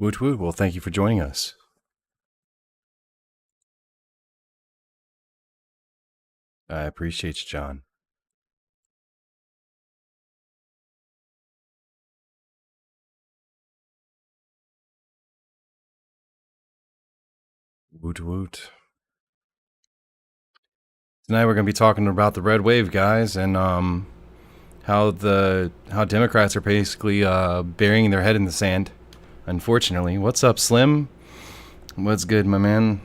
Woot woot. Well, thank you for joining us. I appreciate you, John. Woot woot. Tonight we're going to be talking about the red wave, guys, and how Democrats are basically burying their head in the sand. Unfortunately, what's up, Slim? What's good, my man?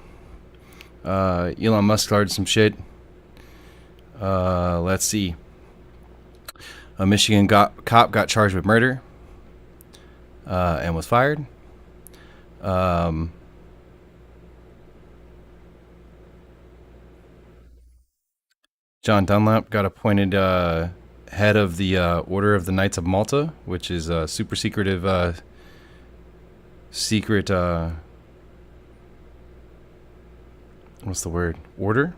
Elon Musk started some shit. Let's see. A Michigan cop got charged with murder and was fired. John Dunlap got appointed head of the Order of the Knights of Malta, which is a super secretive, secret. What's the word? Order?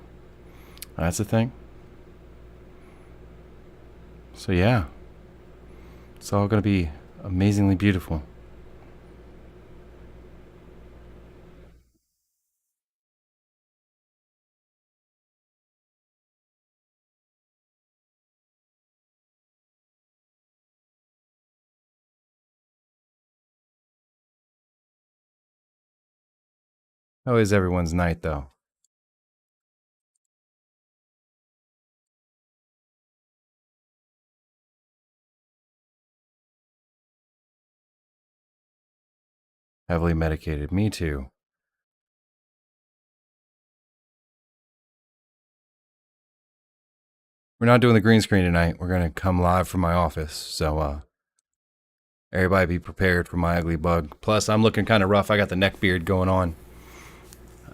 That's the thing. So yeah, it's all gonna be amazingly beautiful. How is everyone's night, though? Heavily medicated. Me too. We're not doing the green screen tonight. We're gonna come live from my office. So everybody be prepared for my ugly bug. Plus, I'm looking kind of rough. I got the neck beard going on.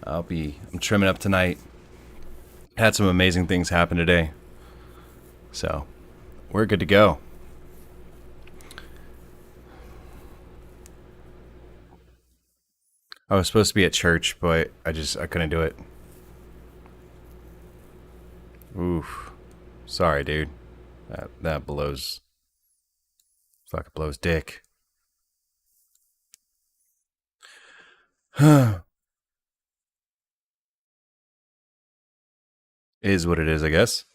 I'm trimming up tonight. Had some amazing things happen today. So we're good to go. I was supposed to be at church, but I couldn't do it. Oof. Sorry, dude. That blows. Fucking blows dick. Is what it is, I guess.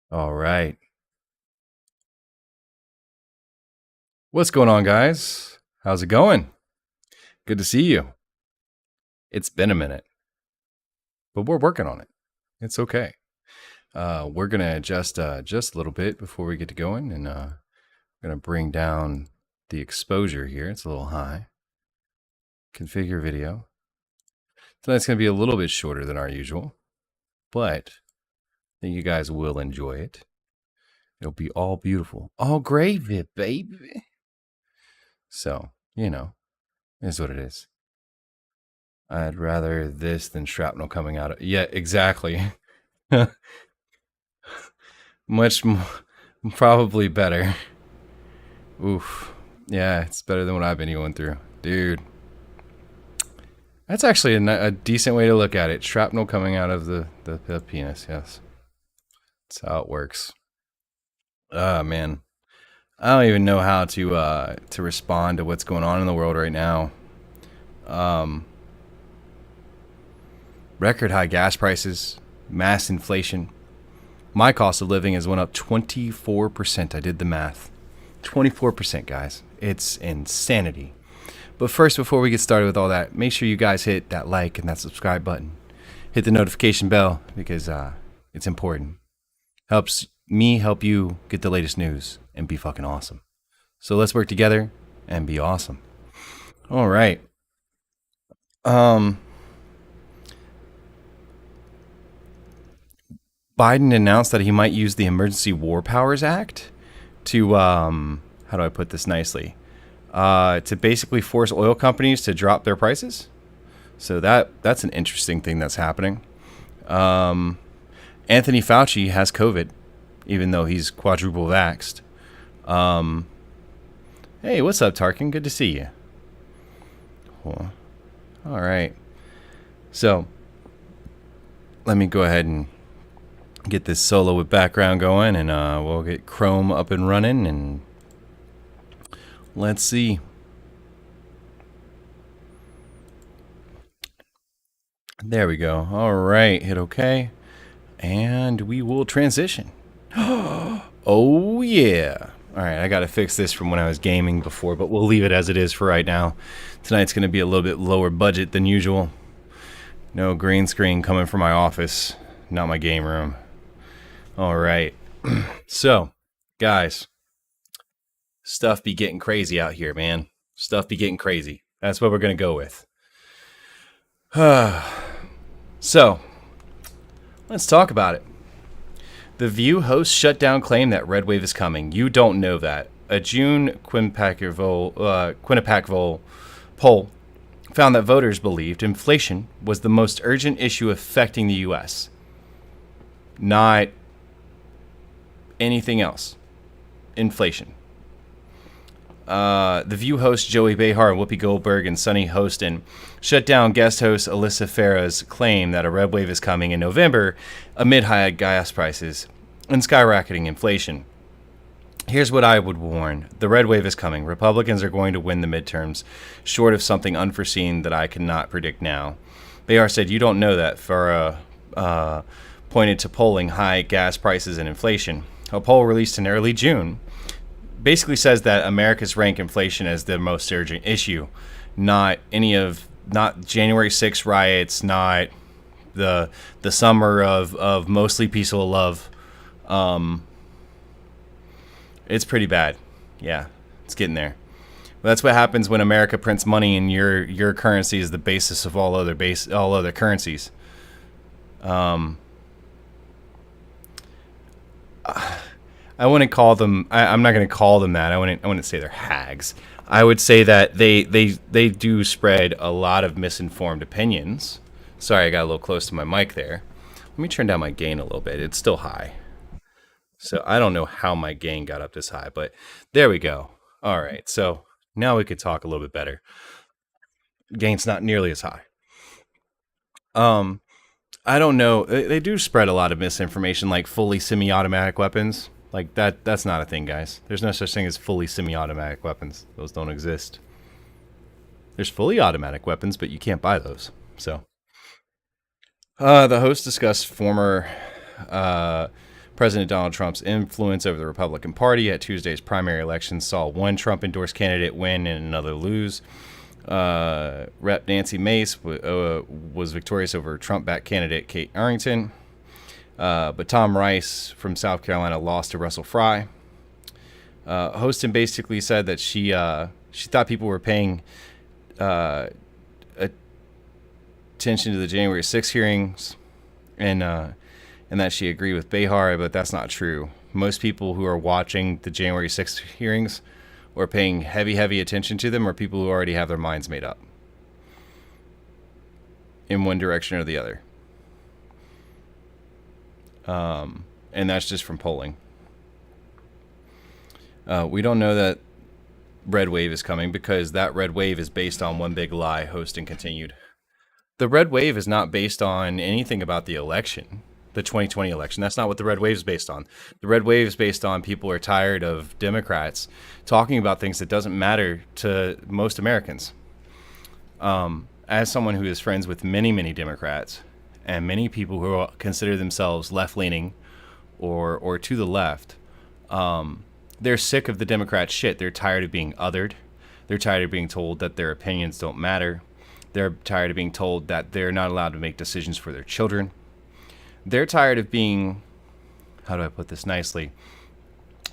All right. What's going on, guys? How's it going? Good to see you. It's been a minute, but we're working on it. It's okay. We're gonna adjust just a little bit before we get to going, and we're gonna bring down the exposure here. It's a little high. Configure video. Tonight's gonna be a little bit shorter than our usual, but I think you guys will enjoy it. It'll be all beautiful, all gravy, baby. So is what it is. I'd rather this than shrapnel coming out of. Yeah, exactly. Much more, probably better. Oof. Yeah, it's better than what I've been going through. Dude. That's actually a decent way to look at it. Shrapnel coming out of the penis, yes. That's how it works. Ah, man. I don't even know how to respond to what's going on in the world right now. Um, Record high gas prices, mass inflation. My cost of living has went up 24%. I did the math. 24%, guys. It's insanity. But first, before we get started with all that, make sure you guys hit that like and that subscribe button. Hit the notification bell because it's important. Helps me help you get the latest news and be fucking awesome. So let's work together and be awesome. All right. Biden announced that he might use the Emergency War Powers Act to how do I put this nicely? To basically force oil companies to drop their prices. So that's an interesting thing that's happening. Anthony Fauci has COVID, even though he's quadruple vaxxed. Hey, what's up, Tarkin? Good to see you. Cool. All right. So let me go ahead and get this solo with background going, and we'll get Chrome up and running, and let's see. There we go. All right, hit OK, and we will transition. Oh yeah. All right, I got to fix this from when I was gaming before, but we'll leave it as it is for right now. Tonight's going to be a little bit lower budget than usual. No green screen coming from my office, not my game room. All right. So, guys, stuff be getting crazy out here, man. Stuff be getting crazy. That's what we're going to go with. So, let's talk about it. The View host shut down claim that red wave is coming. You don't know that. A June Quinnipiac poll found that voters believed inflation was the most urgent issue affecting the U.S., not anything else. Inflation. The View host Joey Behar, Whoopi Goldberg, and Sunny Hostin shut down guest host Alyssa Farah's claim that a red wave is coming in November amid high gas prices and skyrocketing inflation. Here's what I would warn. The red wave is coming. Republicans are going to win the midterms, short of something unforeseen that I cannot predict now. Behar said, you don't know that. Farah pointed to polling high gas prices and inflation. A poll released in early June basically says that Americans rank inflation as the most urgent issue, not January 6th riots, not the summer of mostly peaceful love. It's pretty bad. Yeah, it's getting there. Well, that's what happens when America prints money and your currency is the basis of all other currencies. I wouldn't call them. I'm not going to call them that. I wouldn't say they're hags. I would say that they do spread a lot of misinformed opinions. Sorry, I got a little close to my mic there. Let me turn down my gain a little bit. It's still high. So I don't know how my gain got up this high, but there we go. All right. So now we could talk a little bit better. Gain's not nearly as high. I don't know. They do spread a lot of misinformation, like fully semi-automatic weapons. Like that's not a thing, guys. There's no such thing as fully semi-automatic weapons. Those don't exist. There's fully automatic weapons, but you can't buy those. So the host discussed former President Donald Trump's influence over the Republican Party at Tuesday's primary election saw one Trump-endorsed candidate win and another lose. Rep. Nancy Mace was victorious over Trump-backed candidate Kate Arrington. But Tom Rice from South Carolina lost to Russell Fry. Hostin basically said that she thought people were paying attention to the January 6th hearings, and that she agreed with Behar, but that's not true. Most people who are watching the January 6th hearings or paying heavy attention to them are people who already have their minds made up in one direction or the other. And that's just from polling. We don't know that red wave is coming because that red wave is based on one big lie, Hostin continued. The red wave is not based on anything about the election. the 2020 election. That's not what the red wave is based on. The red wave is based on people are tired of Democrats talking about things that doesn't matter to most Americans. As someone who is friends with many, many Democrats and many people who consider themselves left-leaning or to the left, they're sick of the Democrat shit. They're tired of being othered. They're tired of being told that their opinions don't matter. They're tired of being told that they're not allowed to make decisions for their children. They're tired of being, how do I put this nicely,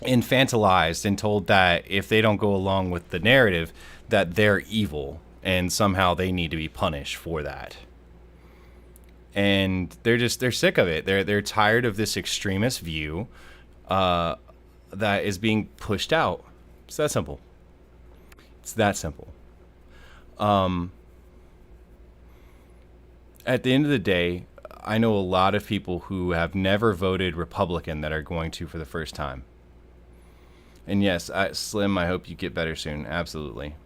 infantilized and told that if they don't go along with the narrative, that they're evil and somehow they need to be punished for that. And they're sick of it. They're tired of this extremist view that is being pushed out. It's that simple. It's that simple. At the end of the day, I know a lot of people who have never voted Republican that are going to for the first time. And yes, Slim, I hope you get better soon. Absolutely.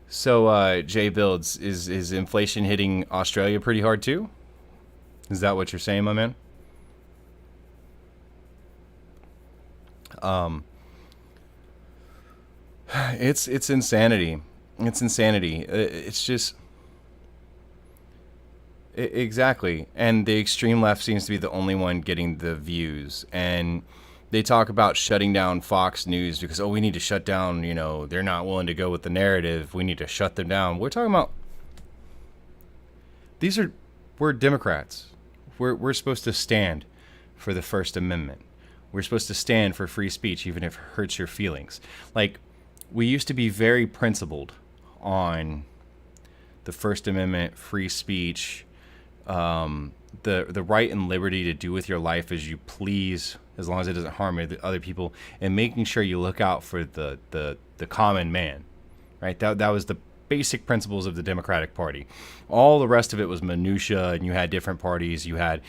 So, Jay Builds, is inflation hitting Australia pretty hard too? Is that what you're saying, my man? It's insanity. It's insanity. It's just exactly. And the extreme left seems to be the only one getting the views. And they talk about shutting down Fox News because, we need to shut down, they're not willing to go with the narrative. We need to shut them down. We're talking about, we're Democrats. We're supposed to stand for the First Amendment. We're supposed to stand for free speech, even if it hurts your feelings. Like, we used to be very principled on the First Amendment, free speech, the right and liberty to do with your life as you please, as long as it doesn't harm other people, and making sure you look out for the common man, right? That was the basic principles of the Democratic Party. All the rest of it was minutia, and you had different parties. You had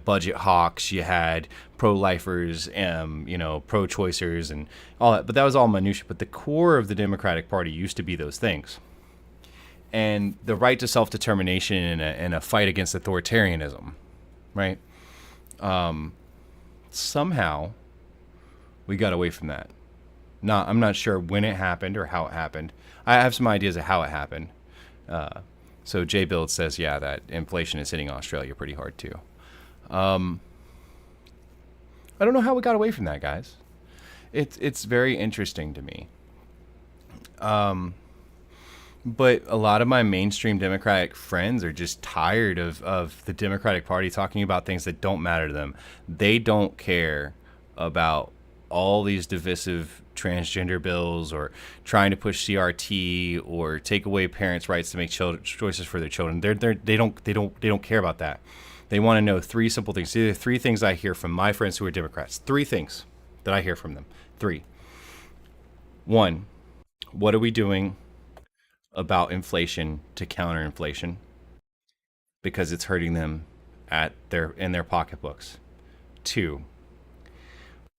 budget hawks, you had pro-lifers, pro-choicers, and all that. But that was all minutia. But the core of the Democratic Party used to be those things. And the right to self-determination and a fight against authoritarianism, right? Somehow, we got away from that. I'm not sure when it happened or how it happened. I have some ideas of how it happened. So Jay Build says, yeah, that inflation is hitting Australia pretty hard too. I don't know how we got away from that, guys. It's very interesting to me. But a lot of my mainstream Democratic friends are just tired of the Democratic Party talking about things that don't matter to them. They don't care about all these divisive transgender bills or trying to push CRT or take away parents' rights to make choices for their children. They don't care about that. They want to know three simple things. These are three things I hear from my friends who are Democrats. Three things that I hear from them. Three. One, what are we doing about inflation to counter inflation? Because it's hurting them in their pocketbooks. Two,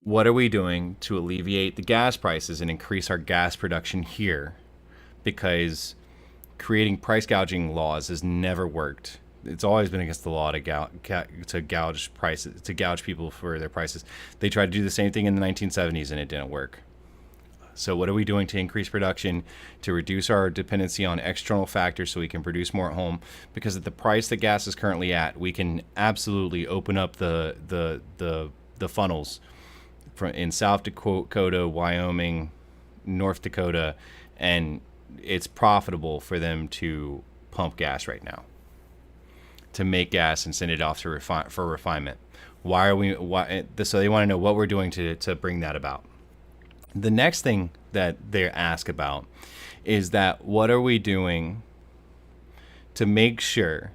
what are we doing to alleviate the gas prices and increase our gas production here? Because creating price gouging laws has never worked. It's always been against the law to gouge prices, to gouge people for their prices. They tried to do the same thing in the 1970s and it didn't work. So what are we doing to increase production, to reduce our dependency on external factors so we can produce more at home? Because at the price that gas is currently at, we can absolutely open up the funnels in South Dakota, Wyoming, North Dakota, and it's profitable for them to pump gas right now, to make gas and send it off to for refinement. So they want to know what we're doing to bring that about. The next thing that they ask about is that what are we doing to make sure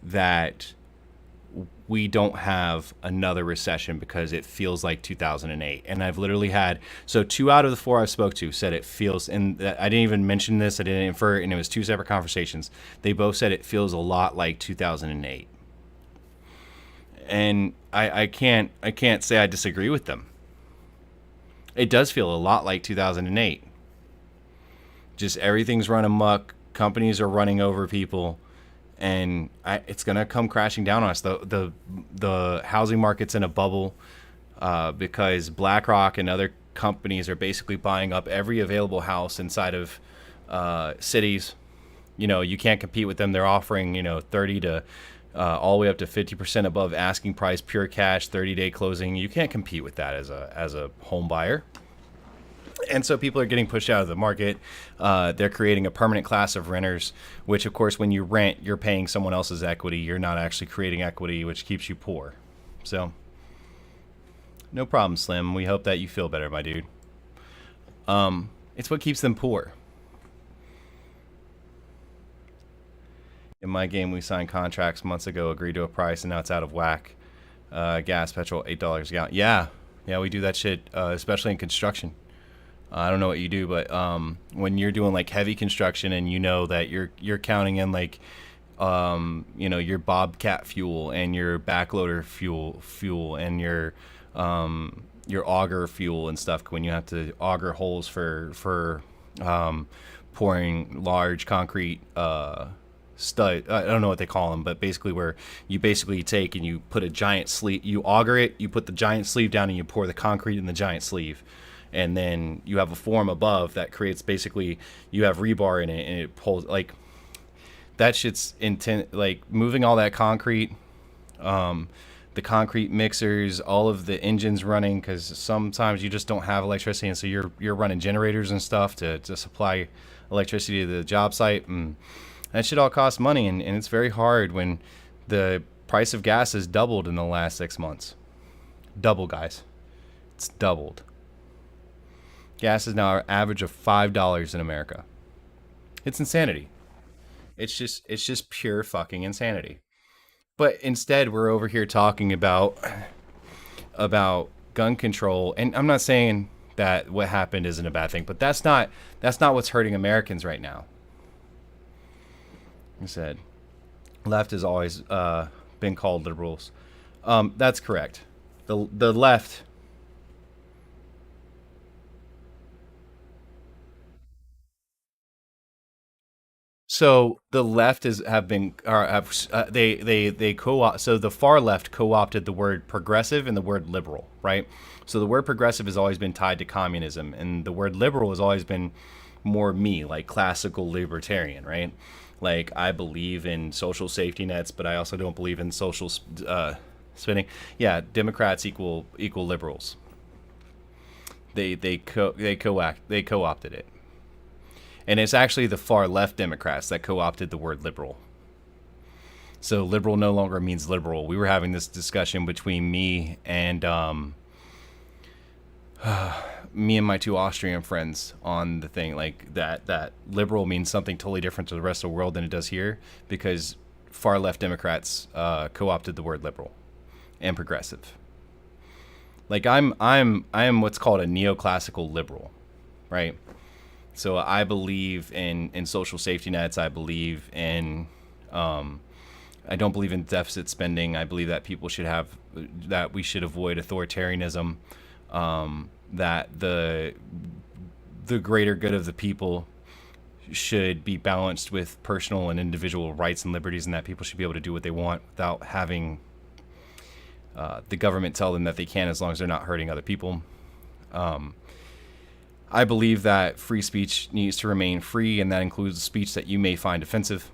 that we don't have another recession, because it feels like 2008. And I've literally had, 2 out of the 4 I spoke to said it feels, and I didn't even mention this, I didn't infer it, and it was 2 separate conversations. They both said it feels a lot like 2008. And I can't say I disagree with them. It does feel a lot like 2008. Just everything's run amok. Companies are running over people. and it's gonna come crashing down on us. The housing market's in a bubble because BlackRock and other companies are basically buying up every available house inside of cities. You can't compete with them. They're offering 30 to all the way up to 50% above asking price, pure cash, 30-day closing. You can't compete with that as a home buyer. And so people are getting pushed out of the market. They're creating a permanent class of renters, which, of course, when you rent, you're paying someone else's equity. You're not actually creating equity, which keeps you poor. So, no problem, Slim. We hope that you feel better, my dude. It's what keeps them poor. In my game, we signed contracts months ago, agreed to a price, and now it's out of whack. Gas, petrol, $8 a gallon. Yeah, we do that shit, especially in construction. I don't know what you do, but when you're doing like heavy construction and you know that you're counting in like your Bobcat fuel and your backloader fuel and your auger fuel and stuff, when you have to auger holes for pouring large concrete stud. I don't know what they call them, but basically where you basically take and you put a giant sleeve, you auger it, you put the giant sleeve down and you pour the concrete in the giant sleeve. And then you have a form above that creates basically, you have rebar in it and it pulls like that shit's intent, like moving all that concrete, the concrete mixers, all of the engines running, because sometimes you just don't have electricity. And so you're running generators and stuff to supply electricity to the job site. And that shit all costs money. And it's very hard when the price of gas has doubled in the last 6 months. Double, guys. It's doubled. Gas is now an average of $5 in America. It's insanity. It's just pure fucking insanity. But instead, we're over here talking about gun control, and I'm not saying that what happened isn't a bad thing, but that's not what's hurting Americans right now. Like I said, left has always been called liberals. That's correct. The left. So the left so the far left co-opted the word progressive and the word liberal, right? So the word progressive has always been tied to communism, and the word liberal has always been more me, like classical libertarian, right? Like I believe in social safety nets, but I also don't believe in social spending. Yeah, Democrats equal liberals. They co-opted it. And it's actually the far left Democrats that co-opted the word liberal. So liberal no longer means liberal. We were having this discussion between me and my two Austrian friends on the thing, like that liberal means something totally different to the rest of the world than it does here, because far left Democrats co-opted the word liberal and progressive. Like I'm what's called a neoclassical liberal, right? So I believe in social safety nets. I believe in, I don't believe in deficit spending. I believe that that we should avoid authoritarianism, that the greater good of the people should be balanced with personal and individual rights and liberties, and that people should be able to do what they want without having the government tell them that they can, as long as they're not hurting other people. I believe that free speech needs to remain free, and that includes speech that you may find offensive.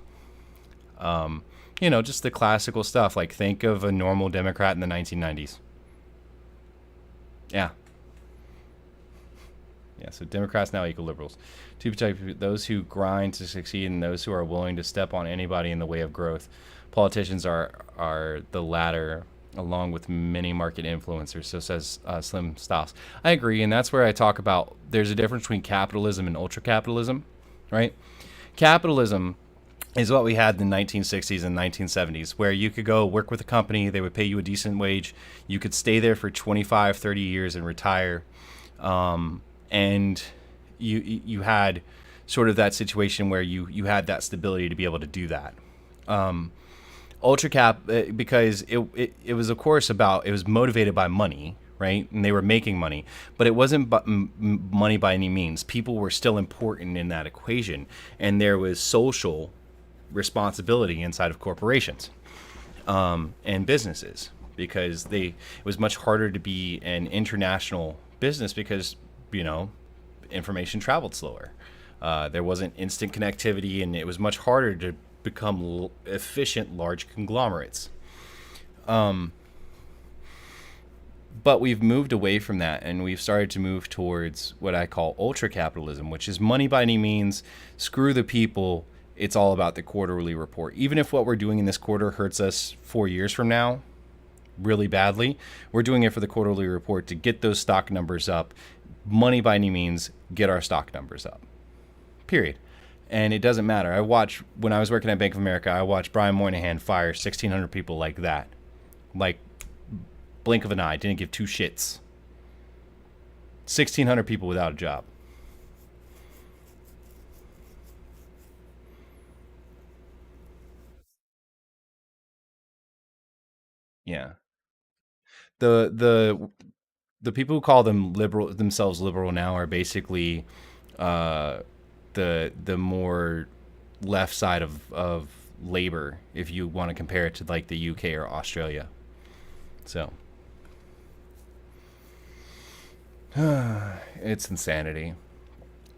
Just the classical stuff, like think of a normal Democrat in the 1990s. Yeah, so Democrats now equal liberals. To protect those who grind to succeed and those who are willing to step on anybody in the way of growth. Politicians are the latter, along with many market influencers, so says Slim Stoss. I agree, and that's where I talk about there's a difference between capitalism and ultra-capitalism, right? Capitalism is what we had in the 1960s and 1970s, where you could go work with a company, they would pay you a decent wage, you could stay there for 25, 30 years and retire, and you had sort of that situation where you had that stability to be able to do that. Ultra cap, because it was, of course, it was motivated by money, right? And they were making money, but it wasn't money by any means. People were still important in that equation, and there was social responsibility inside of corporations and businesses, because it was much harder to be an international business because, you know, information traveled slower. There wasn't instant connectivity, and it was much harder to become efficient large conglomerates. But we've moved away from that, and we've started to move towards what I call ultra capitalism, which is money by any means, screw the people. It's all about the quarterly report. Even if what we're doing in this quarter hurts us 4 years from now really badly, we're doing it for the quarterly report to get those stock numbers up. Money by any means, get our stock numbers up. Period. And it doesn't matter. When I was working at Bank of America, I watched Brian Moynihan fire 1,600 people like that. Like, blink of an eye, didn't give two shits. 1,600 people without a job. Yeah. The people who call themselves liberal now are basically uh, the more left side of labor, if you want to compare it to like the UK or Australia. So it's insanity.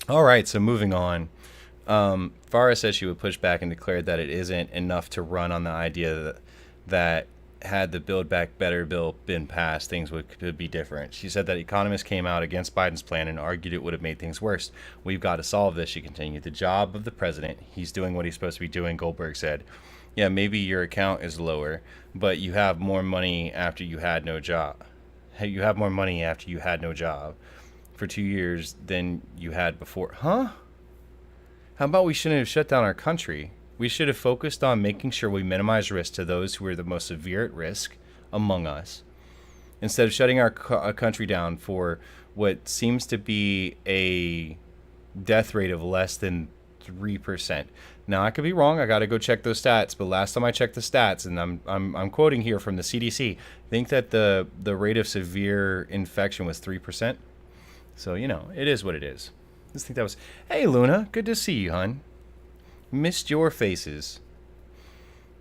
All right, so moving on. Farah says she would push back and declared that it isn't enough to run on the idea that had the Build Back Better bill been passed, things could be different. She said that economists came out against Biden's plan and argued it would have made things worse. We've got to solve this, she continued. The job of the president, he's doing what he's supposed to be doing, Goldberg said. Yeah, maybe your account is lower, but you have more money after you had no job. You have more money after you had no job for 2 years than you had before. Huh? How about we shouldn't have shut down our country? We should have focused on making sure we minimize risk to those who are the most severe at risk among us, instead of shutting our country down for what seems to be a death rate of less than 3%. Now, I could be wrong. I got to go check those stats. But last time I checked the stats, and I'm quoting here from the CDC, I think that the rate of severe infection was 3%. So, you know, it is what it is. I just think that was, hey, Luna, good to see you, hun. Missed your faces.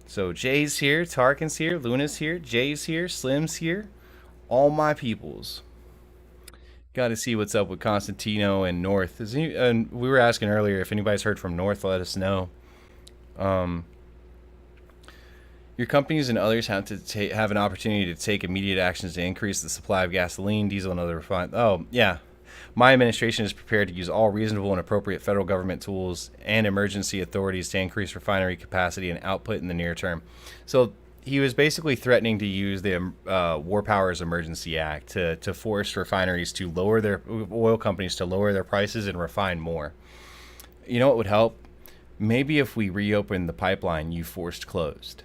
So Jay's here, Tarkin's here, Luna's here, Jay's here, Slim's here. All my peoples. Got to see what's up with Constantino and North. And we were asking earlier if anybody's heard from North, let us know. Your companies and others have to have an opportunity to take immediate actions to increase the supply of gasoline, diesel, and other refined. Oh, yeah. My administration is prepared to use all reasonable and appropriate federal government tools and emergency authorities to increase refinery capacity and output in the near term. So he was basically threatening to use the War Powers Emergency Act to force refineries to lower their oil companies to lower their prices and refine more. You know what would help? Maybe if we reopen the pipeline you forced closed.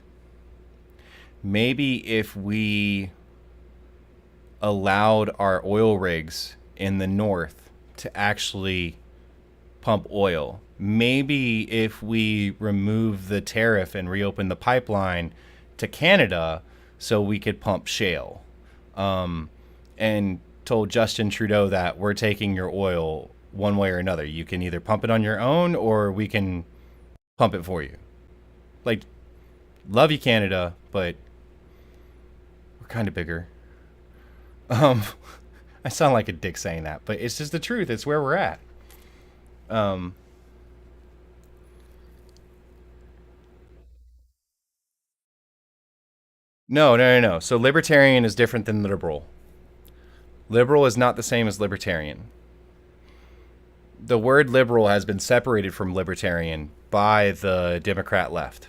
Maybe if we allowed our oil rigs in the north to actually pump oil. Maybe if we remove the tariff and reopen the pipeline to Canada so we could pump shale. And told Justin Trudeau that we're taking your oil one way or another. You can either pump it on your own or we can pump it for you. Like, love you, Canada, but we're kind of bigger. I sound like a dick saying that, but it's just the truth. It's where we're at. No, no, no, no. So libertarian is different than liberal. Liberal is not the same as libertarian. The word liberal has been separated from libertarian by the Democrat left.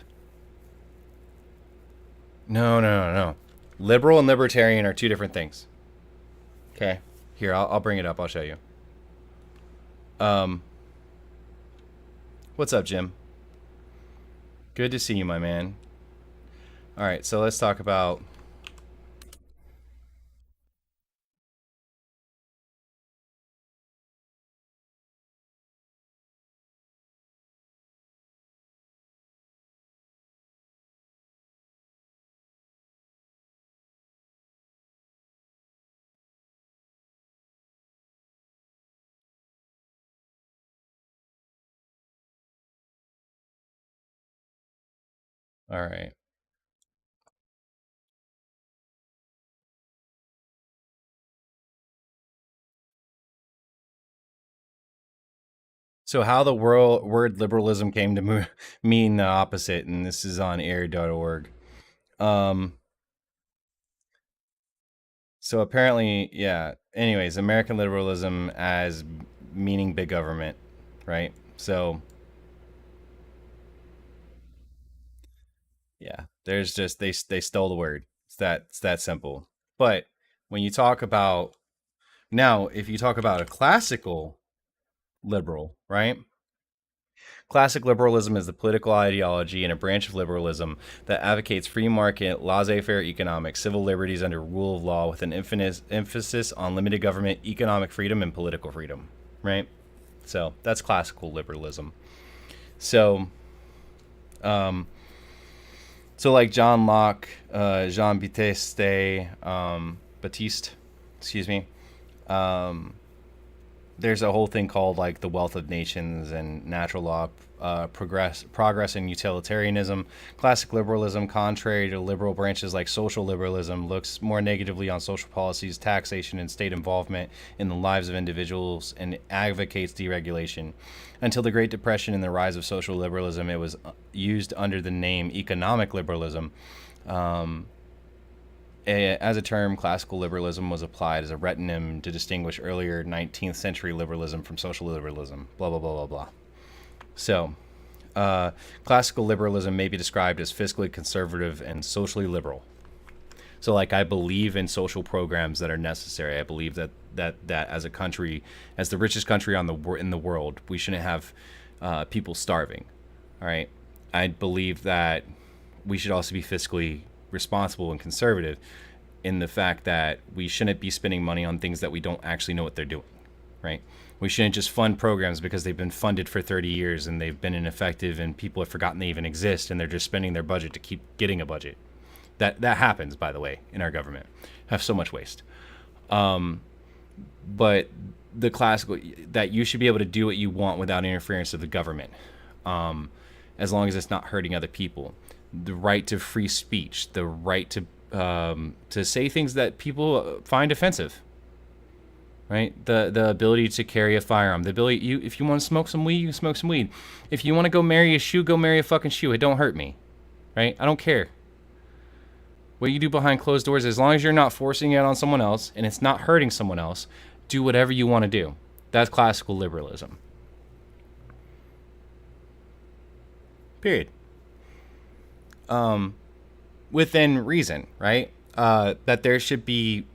No, no, no, no. Liberal and libertarian are two different things. Okay. Here, I'll bring it up. I'll show you. What's up, Jim? Good to see you, my man. All right, so let's talk about All right. So how the word liberalism came to mean the opposite, and this is on air.org. Um, so apparently, yeah. Anyways, American liberalism as meaning big government, right? So yeah, there's just they stole the word. It's that simple. But when you talk about now, if you talk about a classical liberal, right? Classic liberalism is the political ideology and a branch of liberalism that advocates free market, laissez-faire economics, civil liberties under rule of law with an emphasis on limited government, economic freedom, and political freedom. Right? So that's classical liberalism. So, um, so like John Locke, Jean Baptiste, excuse me. Um, there's a whole thing called like the wealth of nations and natural law, progress and utilitarianism. Classic liberalism, contrary to liberal branches like social liberalism, looks more negatively on social policies, taxation, and state involvement in the lives of individuals and advocates deregulation. Until the Great Depression and the rise of social liberalism, it was used under the name economic liberalism. Um, as a term, classical liberalism was applied as a retonym to distinguish earlier 19th century liberalism from social liberalism. Blah, blah, blah, blah, blah. So, classical liberalism may be described as fiscally conservative and socially liberal. So, like, I believe in social programs that are necessary. I believe that as a country, as the richest country in the world, we shouldn't have people starving. All right. I believe that we should also be fiscally responsible and conservative in the fact that we shouldn't be spending money on things that we don't actually know what they're doing, right? We shouldn't just fund programs because they've been funded for 30 years and they've been ineffective and people have forgotten they even exist and they're just spending their budget to keep getting a budget. That happens, by the way, in our government. Have so much waste. But the classical that you should be able to do what you want without interference of the government, as long as it's not hurting other people. The right to free speech, the right to say things that people find offensive, right? The ability to carry a firearm, the ability if you want to smoke some weed, you smoke some weed. If you want to go marry a shoe, go marry a fucking shoe. It don't hurt me, right? I don't care what you do behind closed doors, as long as you're not forcing it on someone else and it's not hurting someone else. Do whatever you want to do. That's classical liberalism. Period. Within reason, right? That there should be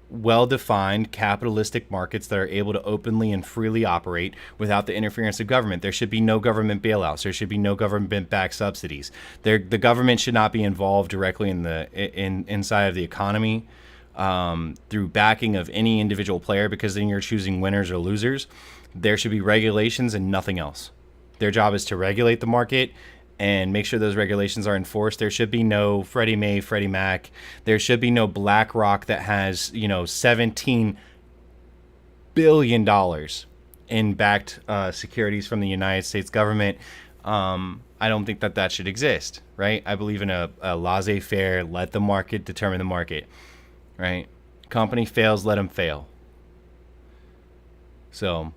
well-defined capitalistic markets that are able to openly and freely operate without the interference of government. There should be no government bailouts. There should be no government-backed subsidies. The government should not be involved directly inside of the economy through backing of any individual player, because then you're choosing winners or losers. There should be regulations and nothing else. Their job is to regulate the market and make sure those regulations are enforced. There should be no Freddie Mae, Freddie Mac. There should be no BlackRock that has, $17 billion in backed securities from the United States government. I don't think that should exist, right? I believe in a laissez-faire, let the market determine the market, right? Company fails, let them fail. So,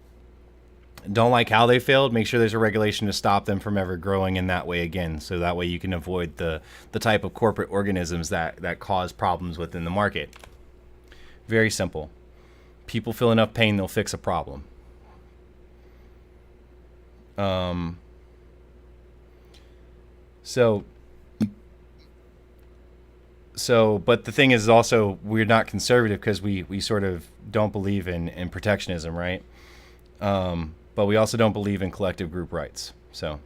don't like how they failed, make sure there's a regulation to stop them from ever growing in that way again. So that way you can avoid the type of corporate organisms that cause problems within the market. Very simple. People feel enough pain, they'll fix a problem. So, but the thing is also, we're not conservative because we sort of don't believe in protectionism, right? But we also don't believe in collective group rights. So,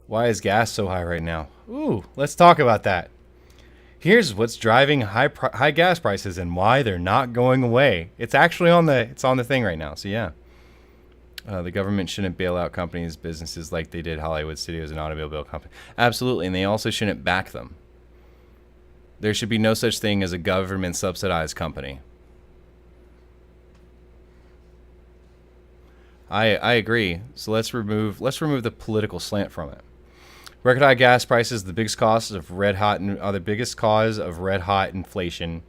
why is gas so high right now? Ooh, let's talk about that. Here's what's driving high gas prices and why they're not going away. It's actually on the thing right now. So yeah, the government shouldn't bail out companies, businesses like they did Hollywood Studios and Automobile Company. Absolutely, and they also shouldn't back them. There should be no such thing as a government subsidized company. I agree. So let's remove the political slant from it. Record high gas prices, the biggest cause of red hot inflation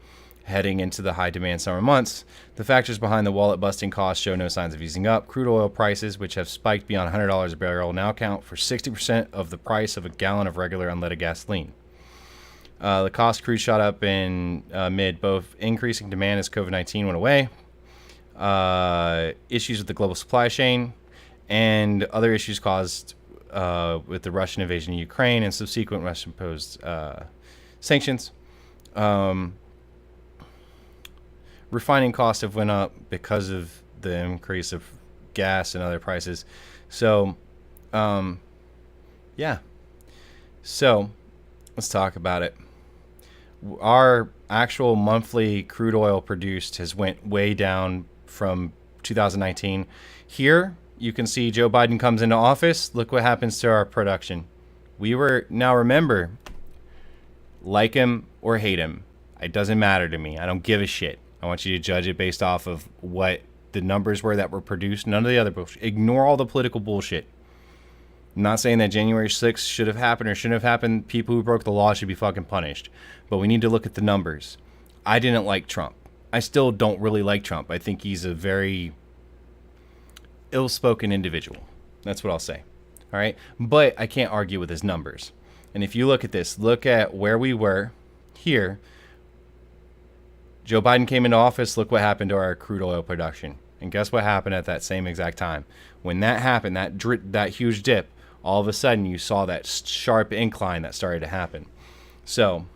heading into the high demand summer months. The factors behind the wallet busting costs show no signs of easing up. Crude oil prices, which have spiked beyond $100 a barrel, now account for 60% of the price of a gallon of regular unleaded gasoline. The cost of crude shot up in mid both increasing demand as COVID-19 went away, issues with the global supply chain, and other issues caused with the Russian invasion of Ukraine and subsequent Russian-imposed sanctions. Refining costs have went up because of the increase of gas and other prices. So, yeah. So, let's talk about it. Our actual monthly crude oil produced has went way down from 2019. Here, you can see Joe Biden comes into office. Look what happens to our production. Now remember, like him or hate him, it doesn't matter to me. I don't give a shit. I want you to judge it based off of what the numbers were that were produced. None of the other bullshit. Ignore all the political bullshit. I'm not saying that January 6th should have happened or shouldn't have happened. People who broke the law should be fucking punished. But we need to look at the numbers. I didn't like Trump. I still don't really like Trump. I think he's a very ill-spoken individual. That's what I'll say. All right? But I can't argue with his numbers. And if you look at this, look at where we were here. Joe Biden came into office. Look what happened to our crude oil production. And guess what happened at that same exact time? When that happened, that huge dip, all of a sudden you saw that sharp incline that started to happen. So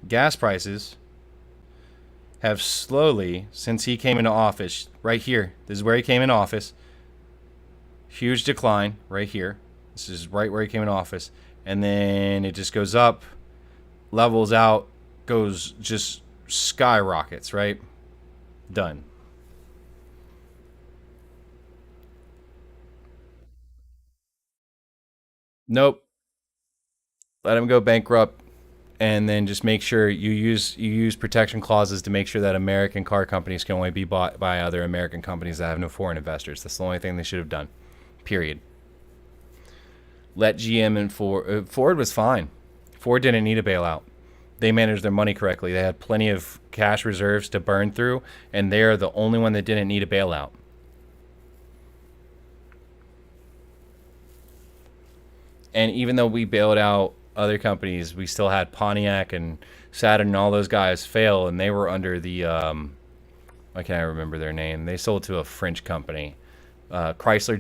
gas prices have slowly, since he came into office, right here, this is where he came into office, huge decline right here. This is right where he came into office. And then it just goes up, levels out, goes just skyrockets, right? Done. Nope. Let him go bankrupt, and then just make sure you use protection clauses to make sure that American car companies can only be bought by other American companies that have no foreign investors. That's the only thing they should have done. Period. Let GM and Ford was fine. Ford didn't need a bailout. They managed their money correctly. They had plenty of cash reserves to burn through, and they're the only one that didn't need a bailout. And even though we bailed out other companies, we still had Pontiac and Saturn and all those guys fail, and they were under the why can't I remember their name? They sold to a French company, Chrysler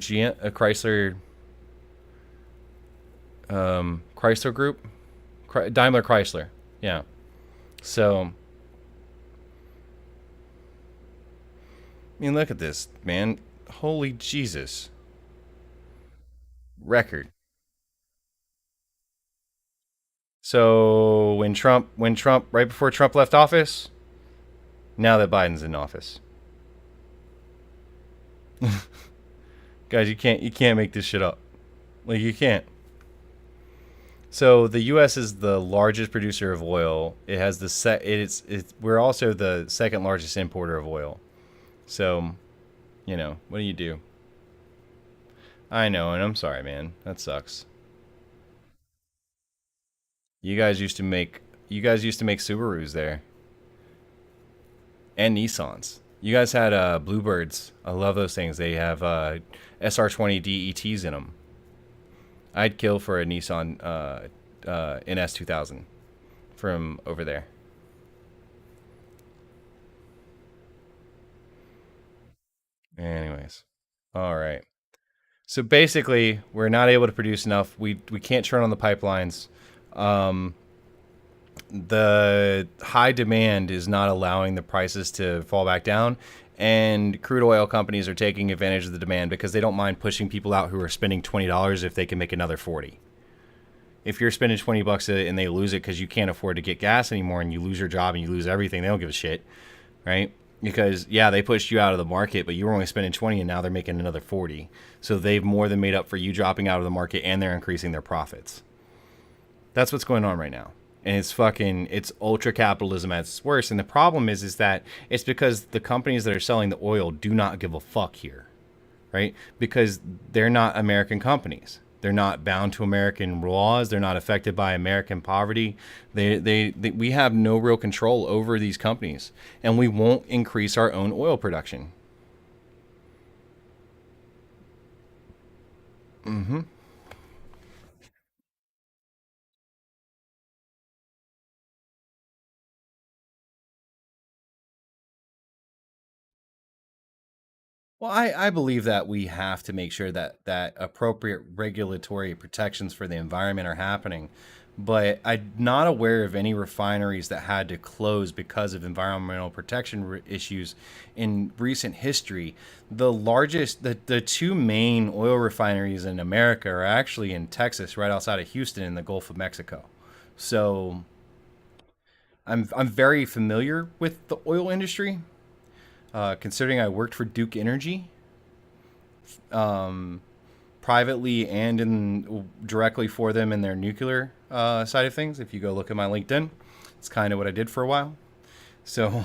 Chrysler Group, Daimler Chrysler, yeah. So, I mean, look at this, man. Holy Jesus. Record. So right before Trump left office, now that Biden's in office. Guys, you can't make this shit up. Like, you can't. So the U.S. is the largest producer of oil. It has we're also the second largest importer of oil. So, what do you do? I know, and I'm sorry, man. That sucks. You guys used to make Subarus there and Nissans. You guys had Bluebirds. I love those things. They have SR20 DETs in them. I'd kill for a Nissan NS 2000 from over there. Anyways, all right. So basically, we're not able to produce enough. We can't turn on the pipelines. Um, the high demand is not allowing the prices to fall back down, and crude oil companies are taking advantage of the demand because they don't mind pushing people out who are spending $20 if they can make another 40. If you're spending $20 and they lose it because you can't afford to get gas anymore and you lose your job and you lose everything, they don't give a shit, right? Because yeah, they pushed you out of the market, but you were only spending 20 and now they're making another 40. So they've more than made up for you dropping out of the market, and they're increasing their profits. That's what's going on right now. And it's ultra capitalism at its worst. And the problem is that it's because the companies that are selling the oil do not give a fuck here, right? Because they're not American companies. They're not bound to American laws. They're not affected by American poverty. We have no real control over these companies, and we won't increase our own oil production. Mm-hmm. Well, I believe that we have to make sure that appropriate regulatory protections for the environment are happening. But I'm not aware of any refineries that had to close because of environmental protection issues in recent history. The two main oil refineries in America are actually in Texas, right outside of Houston in the Gulf of Mexico. So I'm very familiar with the oil industry, considering I worked for Duke Energy, um, privately and directly for them in their nuclear side of things. If you go look at my LinkedIn, it's kind of what I did for a while. So,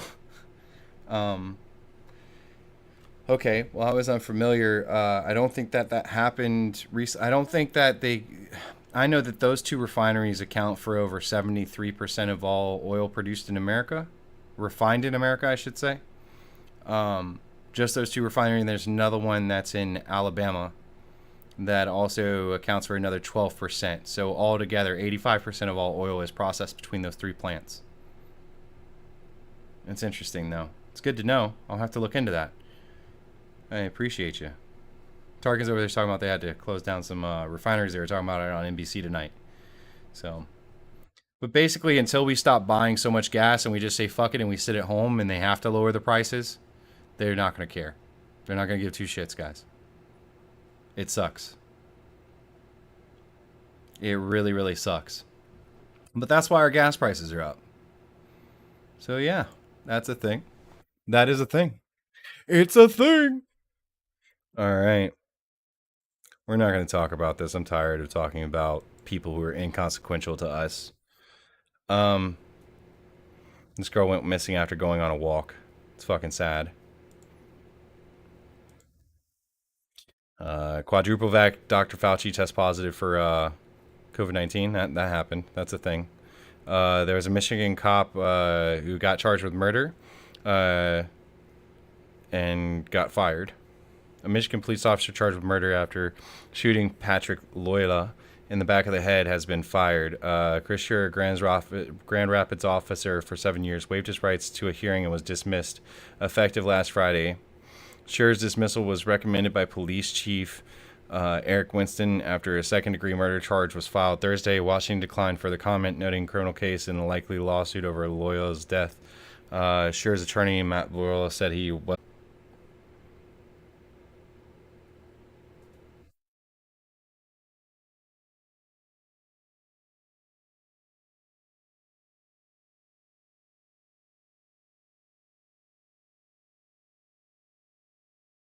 um, okay, well, I was unfamiliar. I don't think that happened. I don't think that they. I know that those two refineries account for over 73% of all oil produced in America, refined in America, I should say. Um, just those two refineries. And there's another one that's in Alabama that also accounts for another 12%. So altogether, 85% of all oil is processed between those three plants. It's interesting, though. It's good to know. I'll have to look into that. I appreciate you. Tarkin's over there talking about they had to close down some refineries. They were talking about it on NBC tonight. So, but basically, until we stop buying so much gas and we just say fuck it and we sit at home and they have to lower the prices, they're not going to care. They're not going to give two shits, guys. It sucks. It really, really sucks. But that's why our gas prices are up. So, yeah, that's a thing. That is a thing. It's a thing. All right. We're not going to talk about this. I'm tired of talking about people who are inconsequential to us. Um, this girl went missing after going on a walk. It's fucking sad. Quadruple vac. Dr. Fauci test positive for COVID-19. That happened. That's a thing. There was a Michigan cop who got charged with murder uh, and got fired. A Michigan police officer charged with murder after shooting Patrick Loyola in the back of the head has been fired. Chris Scherer, Grand Rapids officer for 7 years, waived his rights to a hearing and was dismissed effective last Friday. Scherer's dismissal was recommended by police chief Eric Winston after a second-degree murder charge was filed Thursday. Washington declined further comment, noting criminal case in a likely lawsuit over Loyola's death. Scherer's attorney, Matt Loyola, said he was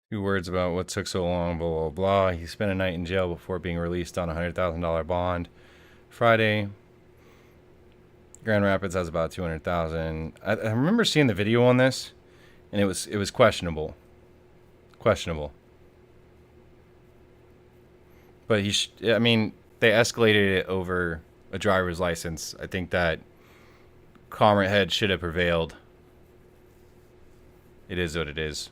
few words about what took so long, blah, blah, blah. He spent a night in jail before being released on a $100,000 bond Friday. Grand Rapids has about 200,000. I remember seeing the video on this, and it was questionable. Questionable. But I mean, they escalated it over a driver's license. I think that calmer head should have prevailed. It is what it is.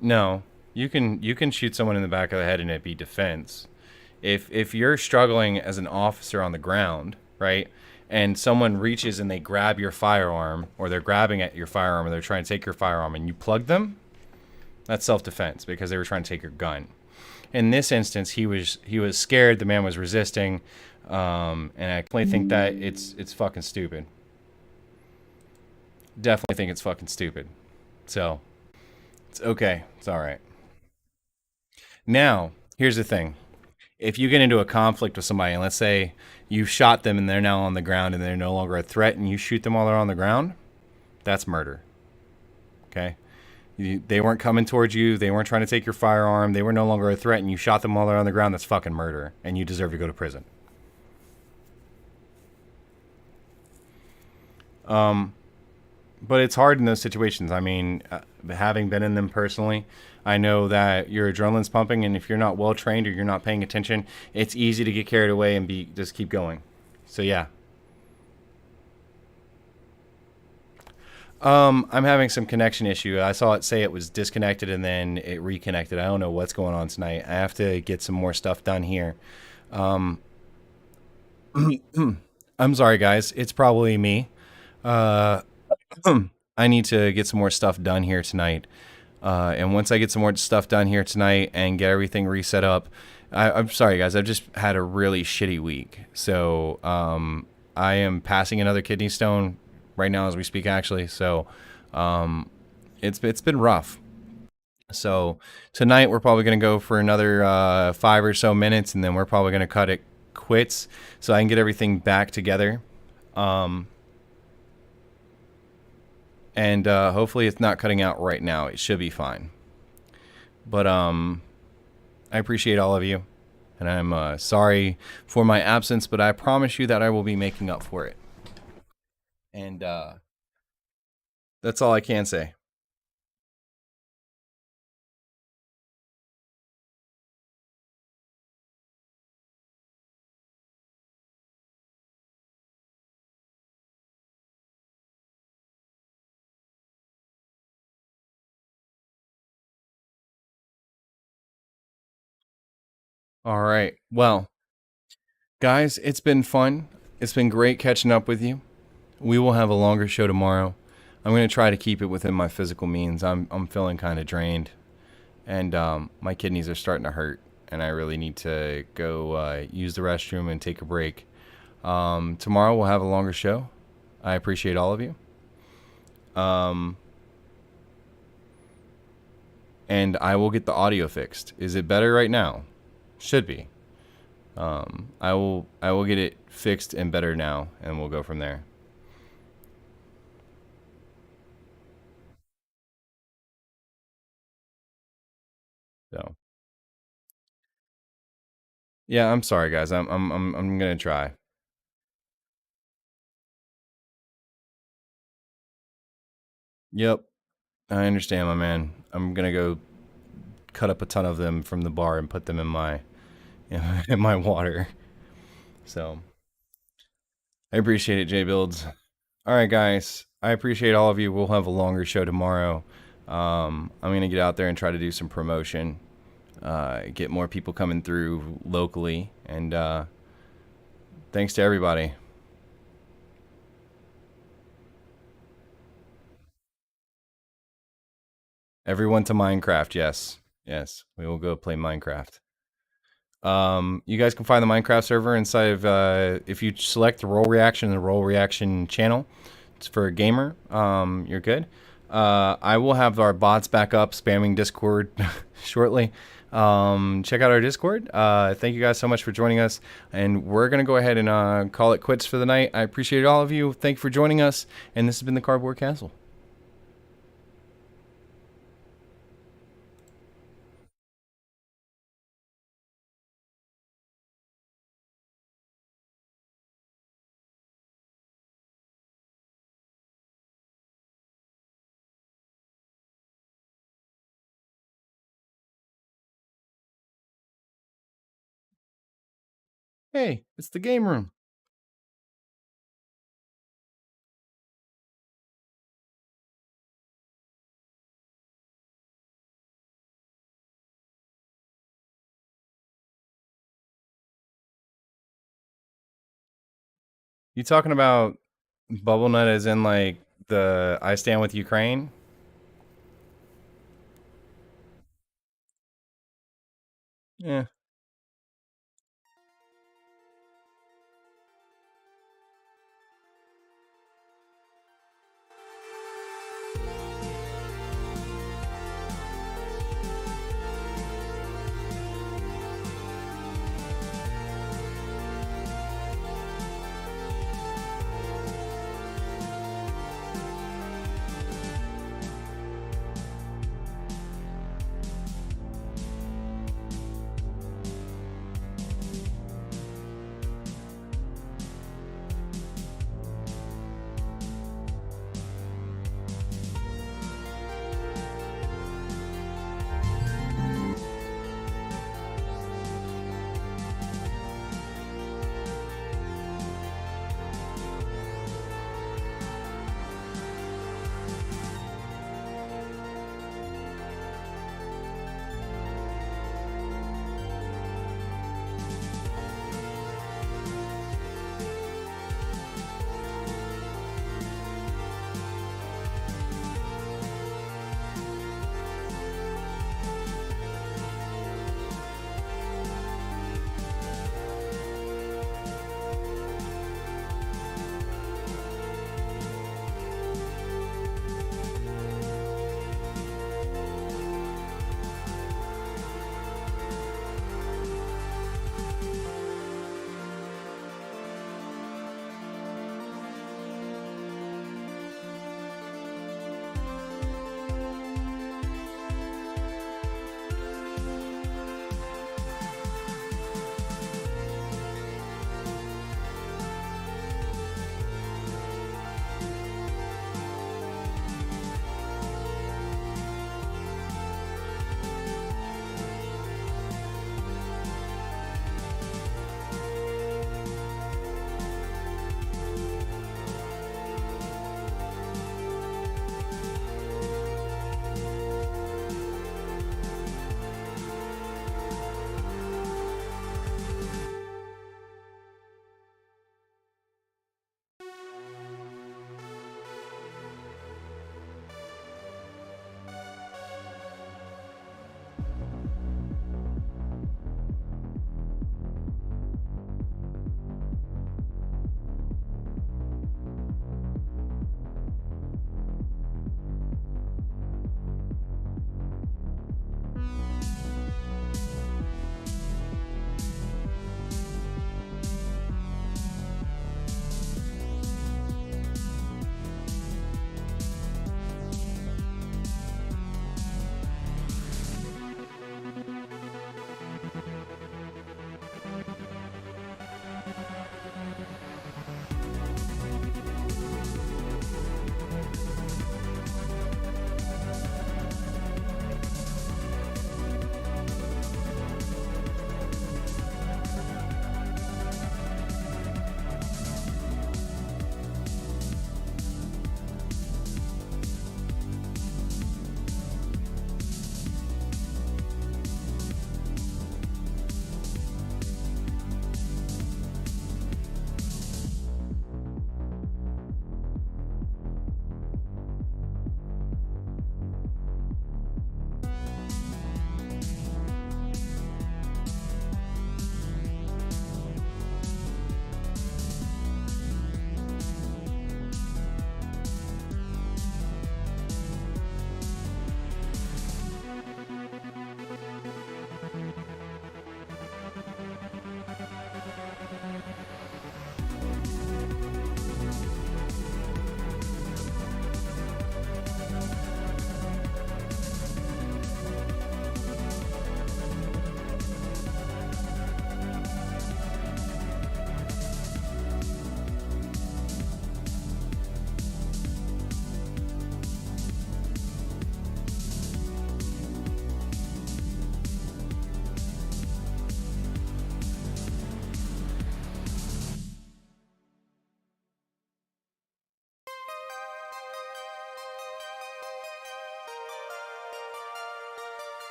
No, you can shoot someone in the back of the head and it be defense. If you're struggling as an officer on the ground, right, and someone reaches and they grab your firearm, or they're grabbing at your firearm, or they're trying to take your firearm, and you plug them, that's self-defense because they were trying to take your gun. In this instance, he was scared. The man was resisting, and I definitely think that it's fucking stupid. Definitely think it's fucking stupid. So it's okay. It's all right. Now, here's the thing. If you get into a conflict with somebody, and let's say you shot them and they're now on the ground and they're no longer a threat, and you shoot them while they're on the ground, that's murder. Okay? They weren't coming towards you. They weren't trying to take your firearm. They were no longer a threat, and you shot them while they're on the ground. That's fucking murder, and you deserve to go to prison. but it's hard in those situations. I mean, having been in them personally, I know that your adrenaline's pumping, and if you're not well trained or you're not paying attention, it's easy to get carried away and be just keep going. So yeah. I'm having some connection issue. I saw it say it was disconnected and then it reconnected. I don't know what's going on tonight. I have to get some more stuff done here. Um, I'm sorry, guys. It's probably me. Uh, I need to get some more stuff done here tonight. And once I get some more stuff done here tonight and get everything reset up, I'm sorry, guys. I've just had a really shitty week. So I am passing another kidney stone right now as we speak, actually. So it's been rough. So tonight we're probably going to go for another 5 or so minutes, and then we're probably going to cut it quits so I can get everything back together. Um, and hopefully it's not cutting out right now. It should be fine. But I appreciate all of you, and I'm sorry for my absence, but I promise you that I will be making up for it. And that's all I can say. All right. Well, guys, it's been fun. It's been great catching up with you. We will have a longer show tomorrow. I'm going to try to keep it within my physical means. I'm feeling kind of drained, and my kidneys are starting to hurt, and I really need to go use the restroom and take a break. Tomorrow we'll have a longer show. I appreciate all of you. Um, and I will get the audio fixed. Is it better right now? Should be. I will get it fixed and better now, and we'll go from there. So yeah, I'm sorry, guys. I'm gonna try. Yep, I understand, my man. I'm gonna go cut up a ton of them from the bar and put them in my in my water. So I appreciate it, J Builds. All right, guys. I appreciate all of you. We'll have a longer show tomorrow. I'm gonna get out there and try to do some promotion, get more people coming through locally, and thanks to everybody. Everyone to Minecraft. Yes, yes. We will go play Minecraft. You guys can find the Minecraft server inside of if you select the role reaction, the role reaction channel. It's for a gamer. You're good. I will have our bots back up spamming Discord shortly. Check out our Discord. Thank you guys so much for joining us, and we're gonna go ahead and call it quits for the night. I appreciate all of you. Thank you for joining us, and this has been the Cardboard Castle. Hey, it's the game room. You talking about Bubble Nut as in like the I Stand with Ukraine? Yeah.